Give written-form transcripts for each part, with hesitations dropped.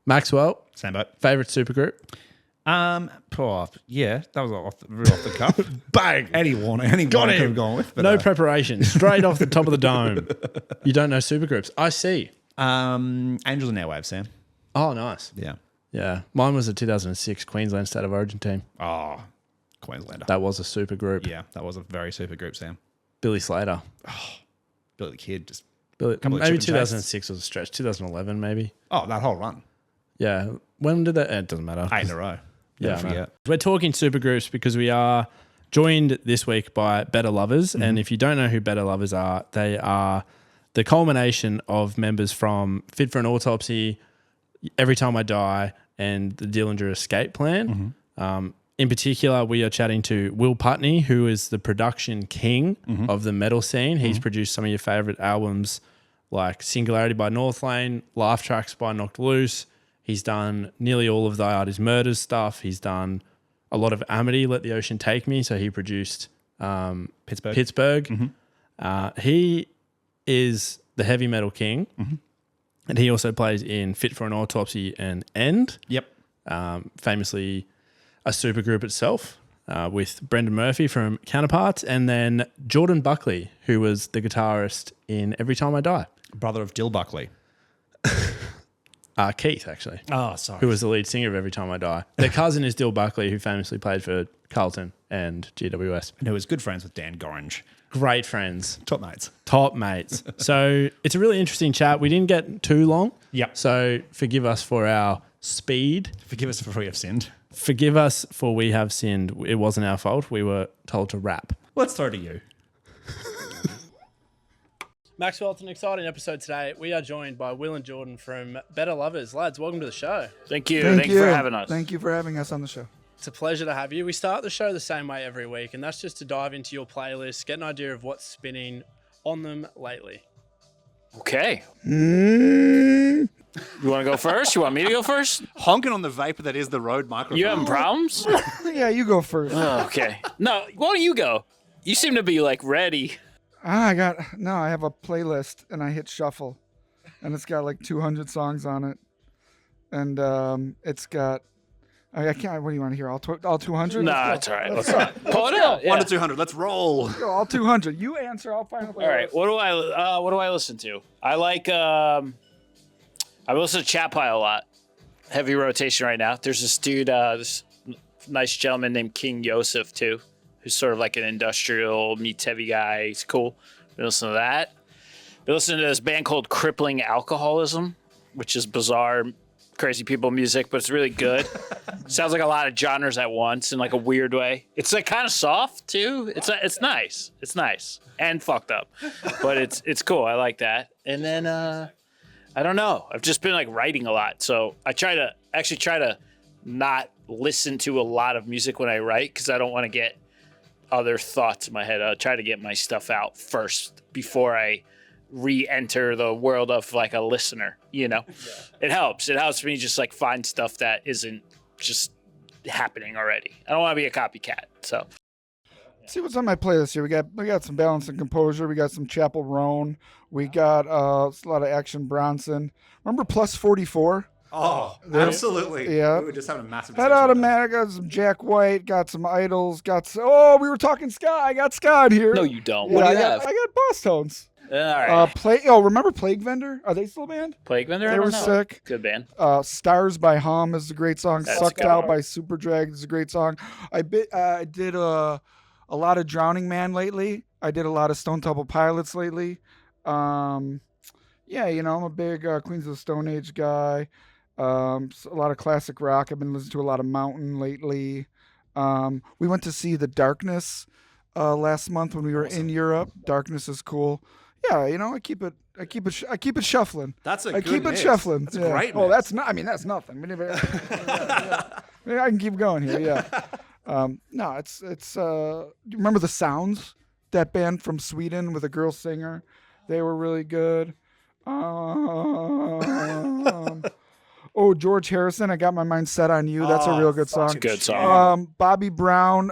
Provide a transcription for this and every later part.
Maxwell, Same boat. favorite supergroup? Yeah, that was real off the cuff. Bang! Any warning, any Got one I him. could have gone with. But, No preparation. Straight off the top of the dome. You don't know supergroups. I see. Angels and Airwaves, Sam. Oh, nice. Yeah. Yeah. Mine was a 2006 Queensland State of Origin team. Oh, Queenslander. That was a supergroup. Yeah, that was a very super group, Sam. Billy Slater. Billy the Kid just... Maybe Couple of chip and 2006 was a stretch. 2011 maybe. Oh, that whole run. Yeah. When did that? It doesn't matter. 8 in a row. Yeah. Never forget. We're talking supergroups because we are joined this week by Better Lovers. And if you don't know who Better Lovers are, they are the culmination of members from Fit for an Autopsy, Every Time I Die, and the Dillinger Escape Plan. In particular, we are chatting to Will Putney, who is the production king of the metal scene. He's produced some of your favorite albums like Singularity by Northlane, Laugh Tracks by Knocked Loose. He's done nearly all of the Art Is Murders stuff. He's done a lot of Amity, Let the Ocean Take Me. So he produced Pittsburgh. He is the heavy metal king. And he also plays in Fit for an Autopsy and End. Yep. Famously a supergroup itself with Brendan Murphy from Counterparts, and then Jordan Buckley, who was the guitarist in Every Time I Die. Brother of Dill Buckley. Keith, actually, Oh, sorry. who was the lead singer of Every Time I Die. Their cousin is Dill Buckley, who famously played for Carlton and GWS. And who was good friends with Dan Gorringe. Great friends. Top mates. Top mates. So it's a really interesting chat. We didn't get too long. Yep. So forgive us for our speed. Forgive us for we have sinned. Forgive us for we have sinned. It wasn't our fault. We were told to rap. Let's throw to you. Maxwell, it's an exciting episode today. We are joined by Will and Jordan from Better Lovers. Lads, welcome to the show. Thank you. Thank you for having us. Thank you for having us on the show. It's a pleasure to have you. We start the show the same way every week, and that's just to dive into your playlist, get an idea of what's spinning on them lately. Okay. You want to go first? You want me to go first? Honking on the vapor that is the Rode microphone. You having problems? Yeah, you go first. Oh, okay. No, why don't you go? You seem to be like ready. I have a playlist and I hit shuffle and it's got like 200 songs on it. And it's got, I can't, what do you want to hear? All 200? Nah, it's all right. Let's pull it out. 1 to 200. Let's roll. Go, all 200. You answer, I'll find a playlist. All right. What do I listen to? I like I listen to Chat Pie a lot. Heavy rotation right now. There's this dude, this nice gentleman named King Yosef too, who's sort of like an industrial meets heavy guy. He's cool. Been listening to that. Been listening to this band called Crippling Alcoholism, which is bizarre, crazy people music, but it's really good. Sounds like a lot of genres at once in like a weird way. It's like kind of soft too. It's nice. It's nice and fucked up, but it's cool. I like that. And then I don't know. I've just been like writing a lot, so I try to not listen to a lot of music when I write because I don't want to get other thoughts in my head. I'll try to get my stuff out first before I re-enter the world of like a listener, you know. It helps me just like find stuff that isn't just happening already. I don't want to be a copycat. So See what's on my playlist here. We got some Balance and Composure. We got some Chapel Roan. We got a lot of Action Bronson. Remember Plus 44? Oh, absolutely. Yeah. We were just having a massive Head discussion about Automatic, got some Jack White, got some Idols, we were talking ska. I got ska in here. no, you don't. Yeah, What do you I have? got Boss Tones. All right. Remember Plague Vendor? Are they still a band? Plague Vendor. They I don't were know. sick. Good band. Stars by Hum is a great song. That's Sucked good. Out by Super Drag is a great song. I did a lot of Drowning Man lately. I did a lot of Stone Temple Pilots lately. I'm a big Queens of the Stone Age guy. A lot of classic rock. I've been listening to a lot of Mountain lately. We went to see The Darkness last month when we were in Europe. Darkness is cool. Yeah, I keep it shuffling. That's a I good keep mix. it shuffling. That's a yeah. great Oh, mix. that's nothing. I can keep going here. Yeah. Remember The Sounds? That band from Sweden with a girl singer. They were really good. George Harrison, I Got My Mind Set on You. That's a real good song. It's a good song. Bobby Brown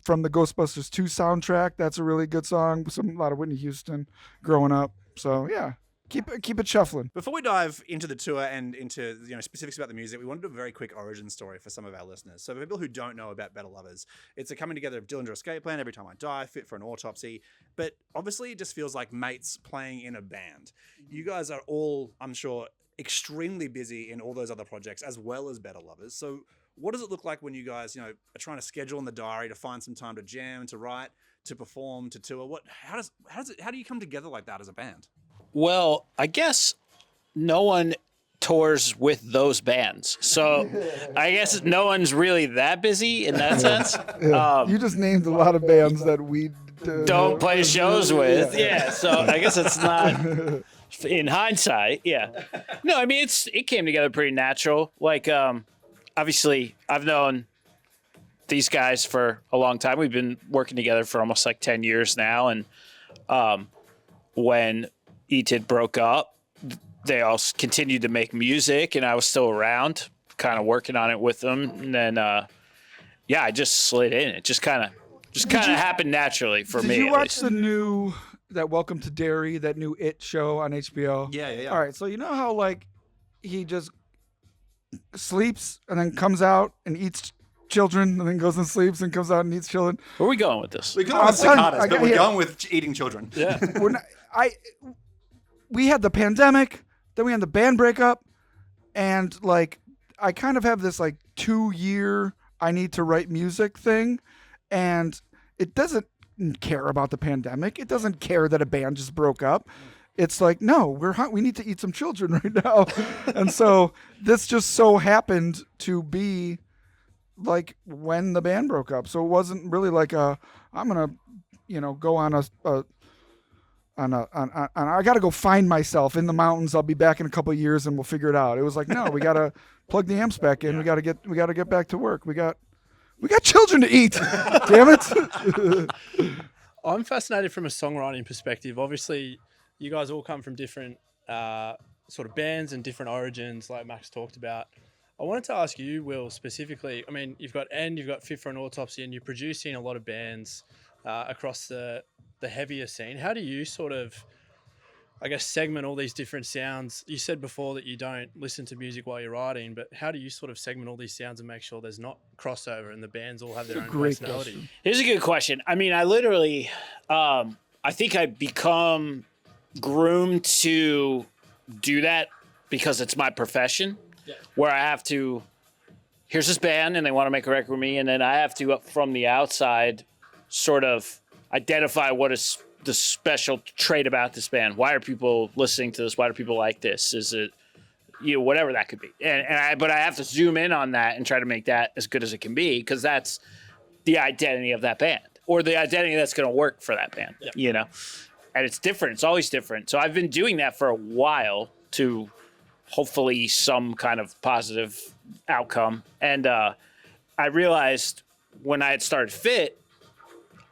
from the Ghostbusters 2 soundtrack. That's a really good song. A lot of Whitney Houston growing up. So, yeah. keep it shuffling. Before we dive into the tour and into specifics about the music, we want to do a very quick origin story for some of our listeners. So for people who don't know about Better Lovers, it's a coming together of Dillinger Escape Plan, Every Time I Die, Fit for an Autopsy. But obviously it just feels like mates playing in a band. You guys are all, I'm sure, extremely busy in all those other projects as well as Better Lovers. So what does it look like when you guys, are trying to schedule in the diary to find some time to jam, to write, to perform, to tour? How do you come together like that as a band? Well, I guess no one tours with those bands. So I guess no one's really that busy in that sense. Yeah. You just named a lot of bands that we don't play shows with. Yeah. So I guess it's not, in hindsight, yeah. No, I mean, it came together pretty natural. Like, obviously, I've known these guys for a long time. We've been working together for almost like 10 years now. And when ETID broke up, they all continued to make music, and I was still around, kind of working on it with them. And then, I just slid in. It just kind of happened naturally for me. Did you watch the new Welcome to Derry, that new It show on HBO? Yeah. All right, so you know how like he just sleeps and then comes out and eats children and then goes and sleeps and comes out and eats children. Where are we going with this? We're going with cicadas, but we're going with eating children. Yeah. We had the pandemic, then we had the band breakup, and like I kind of have this like 2-year I need to write music thing, and it doesn't care about the pandemic. It doesn't care that a band just broke up. It's like, no, we need to eat some children right now. And so this just so happened to be like when the band broke up. So it wasn't really like I'm gonna, go on I got to go find myself in the mountains. I'll be back in a couple of years and we'll figure it out. It was like, no, we got to plug the amps back in. Yeah. We got to get back to work. We got children to eat. Damn it. I'm fascinated from a songwriting perspective. Obviously, you guys all come from different sort of bands and different origins, like Max talked about. I wanted to ask you, Will, specifically. I mean, you've got Fit for an Autopsy, and you're producing a lot of bands across the heavier scene. How do you sort of, I guess, segment all these different sounds? You said before that you don't listen to music while you're writing, but how do you sort of segment all these sounds and make sure there's not crossover and the bands all have their own personality? Question. Here's a good question. I mean, I literally, I think I become groomed to do that because it's my profession, where I have to, here's this band and they want to make a record with me, and then I have to, from the outside, sort of identify what is the special trait about this band. Why are people listening to this? Why do people like this? Is it, whatever that could be. But I have to zoom in on that and try to make that as good as it can be, because that's the identity of that band, or the identity that's going to work for that band, And it's different. It's always different. So I've been doing that for a while to hopefully some kind of positive outcome. And I realized when I had started Fit,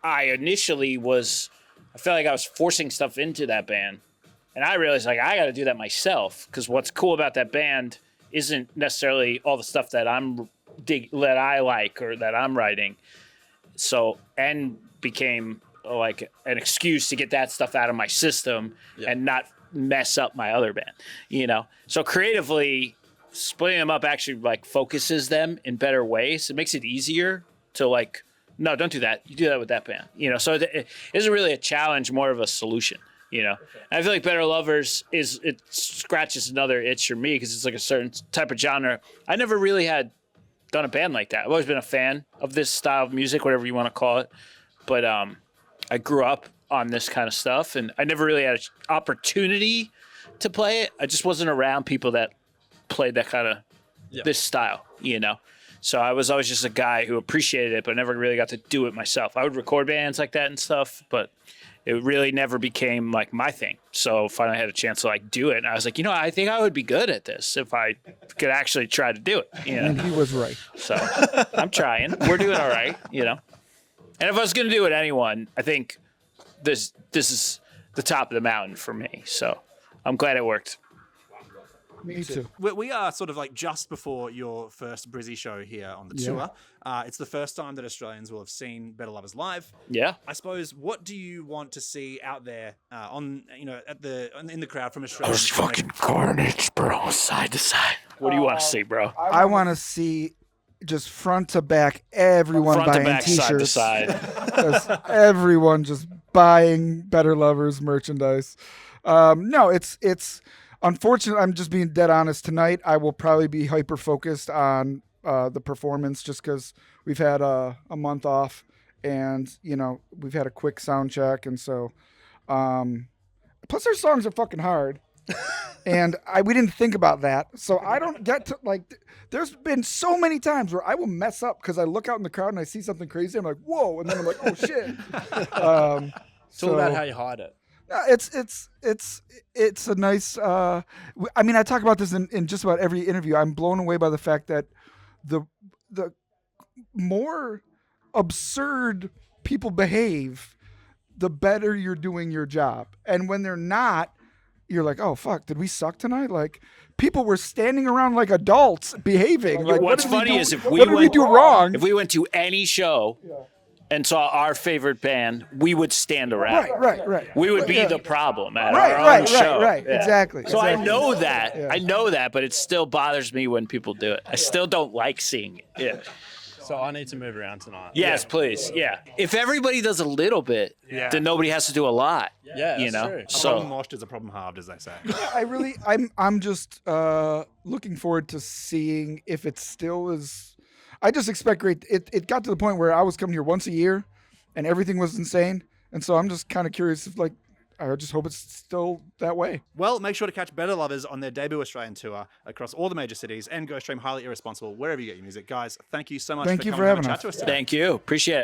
I initially I felt like I was forcing stuff into that band. And I realized, like, I got to do that myself, because what's cool about that band isn't necessarily all the stuff that that I like or that I'm writing. So, and became like an excuse to get that stuff out of my system and not mess up my other band, So creatively, splitting them up actually like focuses them in better ways. It makes it easier to like, no, don't do that. You do that with that band, So it isn't really a challenge, more of a solution, And I feel like Better Lovers it scratches another itch for me, because it's like a certain type of genre. I never really had done a band like that. I've always been a fan of this style of music, whatever you want to call it. But I grew up on this kind of stuff, and I never really had an opportunity to play it. I just wasn't around people that played that kind of this style, So I was always just a guy who appreciated it, but never really got to do it myself. I would record bands like that and stuff, but it really never became like my thing. So finally I had a chance to like do it. And I was like, I think I would be good at this if I could actually try to do it. And he was right. So I'm trying. We're doing all right, And if I was going to do it anyone, I think this is the top of the mountain for me. So I'm glad it worked. Me too. We are sort of like just before your first Brizzy show here on the tour. It's the first time that Australians will have seen Better Lovers live. Yeah. I suppose, what do you want to see out there in the crowd from Australia? There's fucking carnage, bro, side to side. What do you want to see, bro? I want to see just front to back everyone Front to buying back, side to T-shirts. side. Just everyone just buying Better Lovers merchandise. No, it's unfortunate. I'm just being dead honest. Tonight, I will probably be hyper focused on the performance, just because we've had a month off, and we've had a quick sound check, and so plus our songs are fucking hard. And we didn't think about that, so I don't get to there's been so many times where I will mess up because I look out in the crowd and I see something crazy. I'm like, whoa, and then I'm like, oh shit. It's all about how you hide it. It's a nice. I mean, I talk about this in just about every interview. I'm blown away by the fact that the more absurd people behave, the better you're doing your job. And when they're not, you're like, oh fuck, did we suck tonight? Like, people were standing around like adults behaving. Like, what's funny is if what did we do wrong? If we went to any show and saw our favorite band, we would stand around. Right. We would be the problem at our own show. Right. Yeah. Exactly. So I know that. Yeah. I know that, but it still bothers me when people do it. I still don't like seeing it. Yeah. So I need to move around tonight. Yes, please. Yeah. If everybody does a little bit, then nobody has to do a lot. Yeah, that's true. A problem washed is a problem halved, as they say. I'm just looking forward to seeing if it still is. I just expect great. It got to the point where I was coming here once a year, and everything was insane, and so I'm just kind of curious if I just hope it's still that way. Well, make sure to catch Better Lovers on their debut Australian tour across all the major cities, and go stream Highly Irresponsible wherever you get your music. Guys, thank you so much Thank for you coming for and having chat us. to us today. Thank you. Appreciate it.